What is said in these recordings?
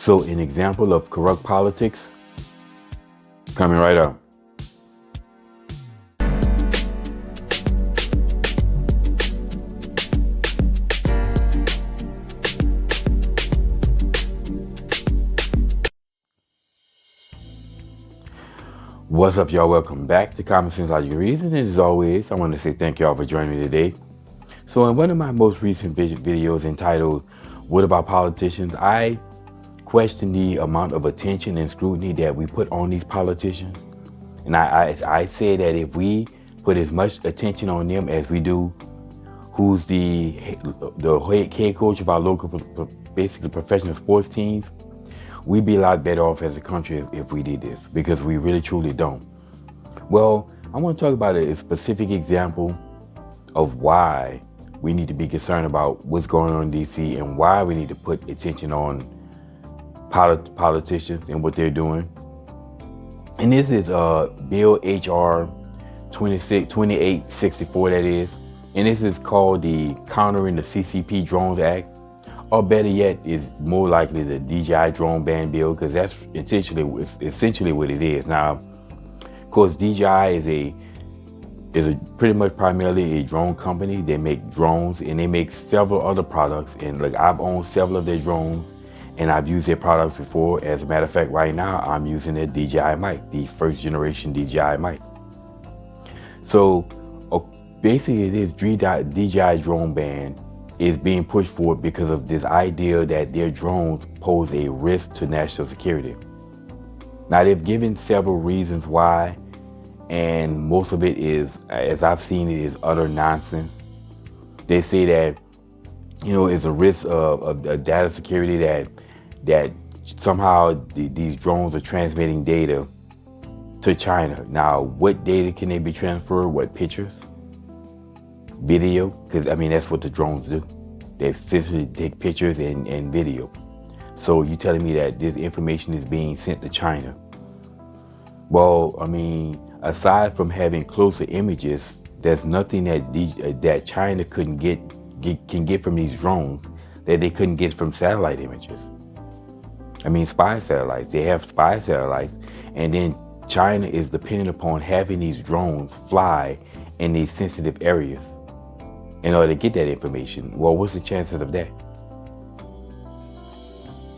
So an example of corrupt politics coming right up. What's up, y'all? Welcome back to Common Sense Logic Reason. And as always, I want to say thank y'all for joining me today. So in one of my most recent videos entitled, What About Politicians?, I question the amount of attention and scrutiny that we put on these politicians. And I say that if we put as much attention on them as we do, who's the head coach of our local, basically professional sports teams, we'd be a lot better off as a country if we did this, because we really truly don't. Well, I want to talk about a specific example of why we need to be concerned about what's going on in D.C. and why we need to put attention on politicians and what they're doing. And this is Bill H.R. 2864, that is. And this is called the Countering the CCP Drones Act. Or better yet, is more likely the DJI Drone Ban Bill, because that's essentially what it is. Now, of course, DJI is a pretty much primarily a drone company. They make drones and they make several other products. And like, I've owned several of their drones and I've used their products before. As a matter of fact, right now I'm using their DJI mic, the first generation DJI mic. So basically, this DJI Drone Ban is being pushed forward because of this idea that their drones pose a risk to national security. Now, they've given several reasons why, and most of it is, as I've seen it, is utter nonsense. They say that, it's a risk of data security, that somehow these drones are transmitting data to China. Now, what data can they be transferred? What pictures? Video? Because that's what the drones do. They essentially take pictures and video. So you're telling me that this information is being sent to China? Well, aside from having closer images, there's nothing that China can get from these drones that they couldn't get from satellite images. Spy satellites. They have spy satellites, and then China is dependent upon having these drones fly in these sensitive areas in order to get that information. Well, what's the chances of that?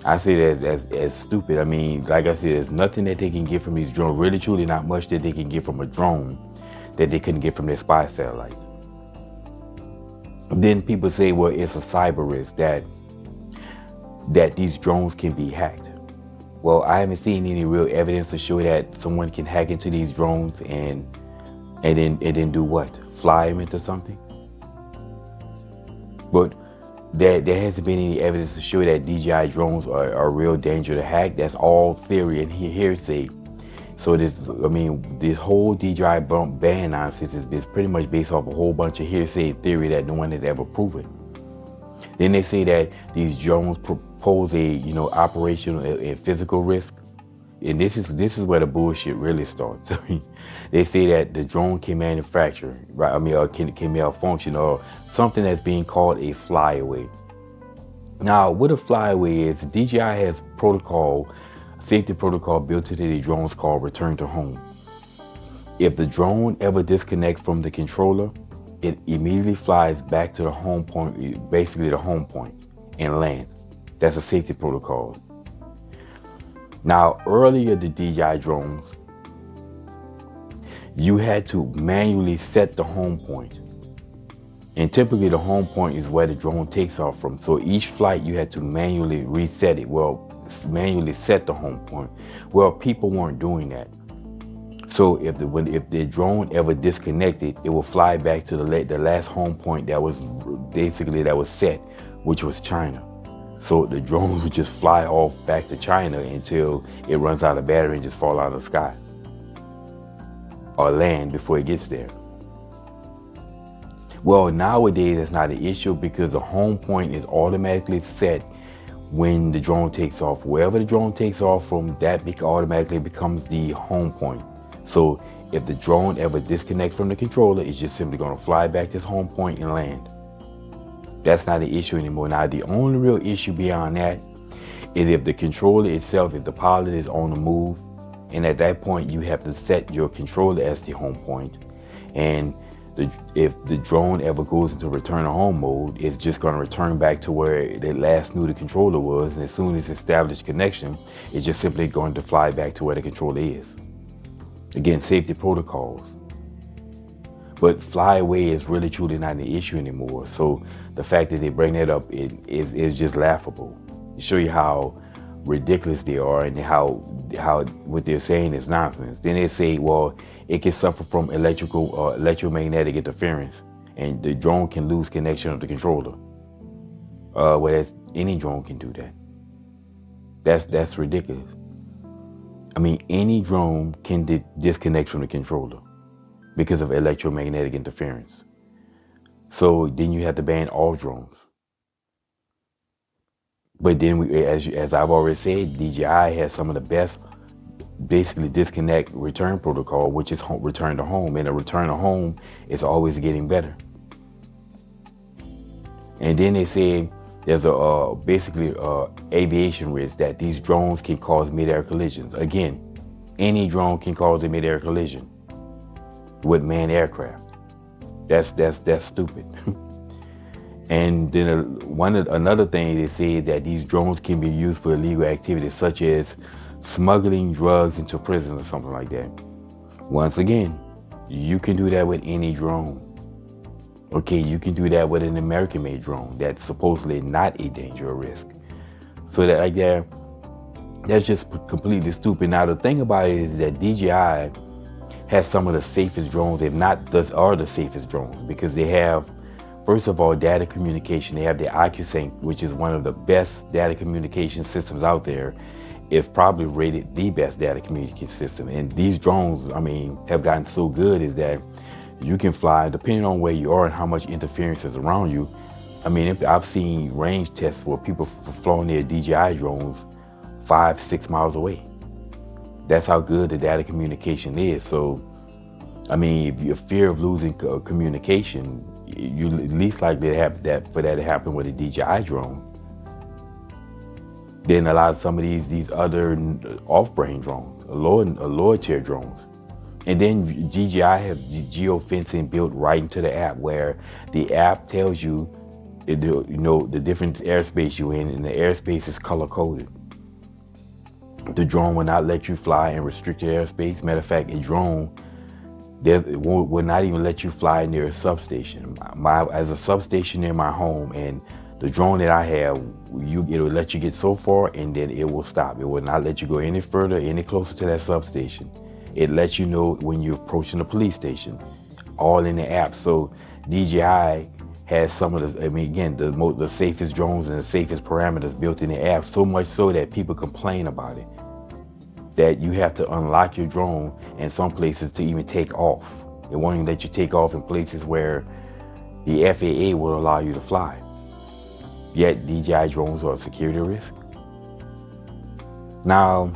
I see that as stupid. Like I said, there's nothing that they can get from these drones. Really, truly, not much that they can get from a drone that they couldn't get from their spy satellites. Then people say, well, it's a cyber risk that these drones can be hacked. Well, I haven't seen any real evidence to show that someone can hack into these drones and then do what? Fly them into something? But there hasn't been any evidence to show that DJI drones are a real danger to hack. That's all theory and hearsay. So this whole DJI ban nonsense is pretty much based off a whole bunch of hearsay theory that no one has ever proven. Then they say that these drones pose a operational and physical risk. And this is where the bullshit really starts. They say that the drone can manufacture, right? Or can malfunction, or something that's being called a flyaway. Now, what a flyaway is, DJI has safety protocol built into the drones called return to home. If the drone ever disconnects from the controller, it immediately flies back to the home point, basically the home point, and lands. That's a safety protocol. Now, earlier the DJI drones, you had to manually set the home point. And typically the home point is where the drone takes off from. So each flight you had to manually reset it. Manually set the home point. Well, people weren't doing that. So if the drone ever disconnected, it will fly back to the last home point that was set, which was China. So the drones would just fly off back to China until it runs out of battery and just fall out of the sky. Or land before it gets there. Well, nowadays that's not an issue because the home point is automatically set when the drone takes off. Wherever the drone takes off from, that automatically becomes the home point. So if the drone ever disconnects from the controller, it's just simply going to fly back to its home point and land. That's not an issue anymore. Now, the only real issue beyond that is if the controller itself, if the pilot is on the move, and at that point you have to set your controller as the home point, and if the drone ever goes into return to home mode, it's just going to return back to where it last knew the controller was, and as soon as established connection, it's just simply going to fly back to where the controller is. Again, safety protocols. But fly away is really truly not an issue anymore. So the fact that they bring that up is just laughable. To show you how ridiculous they are and how what they're saying is nonsense. Then they say, well, it can suffer from electrical or electromagnetic interference, and the drone can lose connection of the controller. Whereas any drone can do that. That's ridiculous. I mean, any drone can disconnect from the controller because of electromagnetic interference. So then you have to ban all drones. But then, as I've already said, DJI has some of the best, basically disconnect return protocol, which is return to home. And a return to home is always getting better. And then they say there's basically aviation risk that these drones can cause mid-air collisions. Again, any drone can cause a mid-air collision with manned aircraft. That's stupid. And then another thing they say that these drones can be used for illegal activities such as smuggling drugs into prison or something like that. Once again, you can do that with any drone. Okay, you can do that with an American-made drone that's supposedly not a danger or risk. So that's just completely stupid. Now the thing about it is that DJI has some of the safest drones, if not are the safest drones, because they have, first of all, data communication. They have the AccuSync, which is one of the best data communication systems out there. It's probably rated the best data communication system. And these drones, I mean, have gotten so good is that you can fly, depending on where you are and how much interference is around you. I mean, I've seen range tests where people have flown their DJI drones 5-6 miles away. That's how good the data communication is. So, I mean, if you're fear of losing communication, you at least likely to have that for that to happen with a DJI drone. Then a lot of some of these other off-brand drones, lower tier drones. And then DJI has geofencing built right into the app, where the app tells you, the different airspace you're in, and the airspace is color coded. The drone will not let you fly in restricted airspace. Matter of fact, a drone will not even let you fly near a substation. As a substation near my home, and the drone that I have, it'll let you get so far, and then it will stop. It will not let you go any further, any closer to that substation. It lets you know when you're approaching the police station, all in the app. So DJI has some of the, I mean, again, the safest drones and the safest parameters built in the app, so much so that people complain about it, that you have to unlock your drone in some places to even take off. It won't even let you take off in places where the FAA will allow you to fly. Yet DJI drones are a security risk. Now,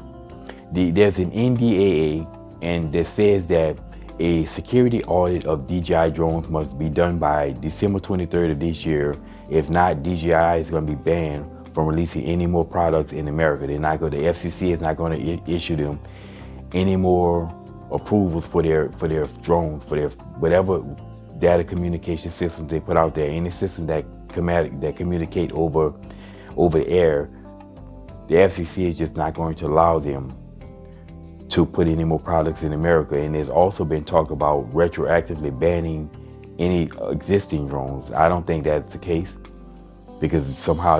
there's an NDAA, and that says that a security audit of DJI drones must be done by December 23rd of this year. If not, DJI is going to be banned from releasing any more products in America. The FCC is not going to issue them any more approvals for their drones, for their whatever data communication systems they put out there. Any system that communicate over the air, the FCC is just not going to allow them to put any more products in America. And there's also been talk about retroactively banning any existing drones. I don't think that's the case, because somehow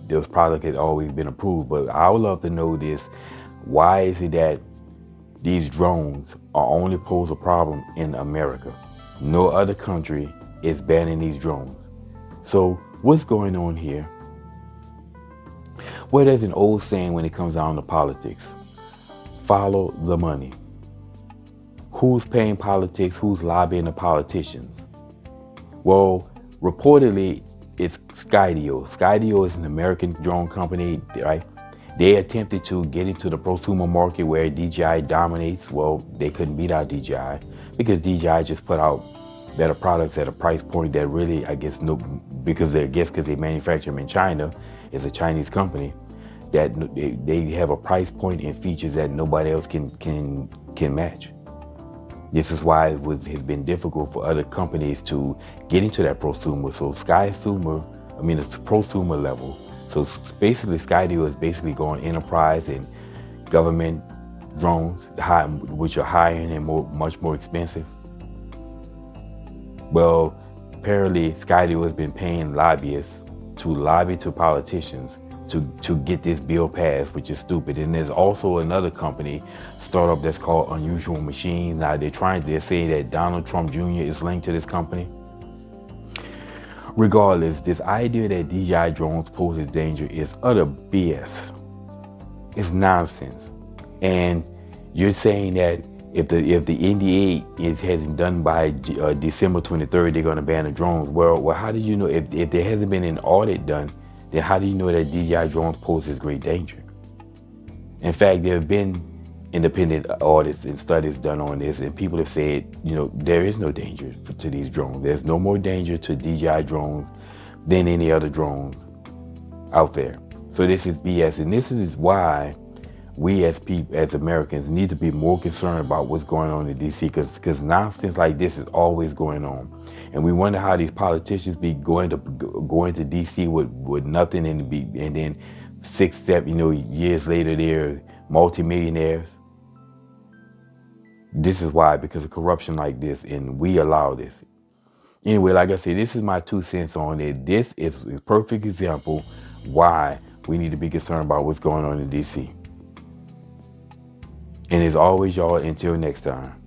those products have always been approved. But I would love to know this: why is it that these drones are only pose a problem in America? No other country is banning these drones. So what's going on here? Well, there's an old saying when it comes down to politics: follow the money. Who's paying politics? Who's lobbying the politicians? Well, reportedly, it's Skydio. Skydio is an American drone company, right? They attempted to get into the prosumer market where DJI dominates. Well, they couldn't beat out DJI because DJI just put out better products at a price point that really, I guess, because they manufacture them in China. It's a Chinese company. that they have a price point and features that nobody else can match. This is why has been difficult for other companies to get into that prosumer. So it's prosumer level. So basically, Skydio is basically going enterprise and government drones, which are higher and much more expensive. Well, apparently Skydio has been paying lobbyists to lobby to politicians to get this bill passed, which is stupid. And there's also another startup that's called Unusual Machines. Now they're saying that Donald Trump Jr. is linked to this company. Regardless, this idea that DJI drones poses danger is utter BS. It's nonsense. And you're saying that if the NDA hasn't done by December 23rd, they're going to ban the drones. Well, how do you know if there hasn't been an audit done? Then how do you know that DJI drones poses great danger? In fact, there have been independent audits and studies done on this, and people have said, there is no danger to these drones. There's no more danger to DJI drones than any other drones out there. So this is BS, and this is why we as Americans need to be more concerned about what's going on in DC, because nonsense like this is always going on. And we wonder how these politicians be going to DC with nothing and then 6-7 years later they're multimillionaires. This is why, because of corruption like this, and we allow this. Anyway, like I said, this is my 2 cents on it. This is a perfect example why we need to be concerned about what's going on in DC. And as always, y'all, until next time.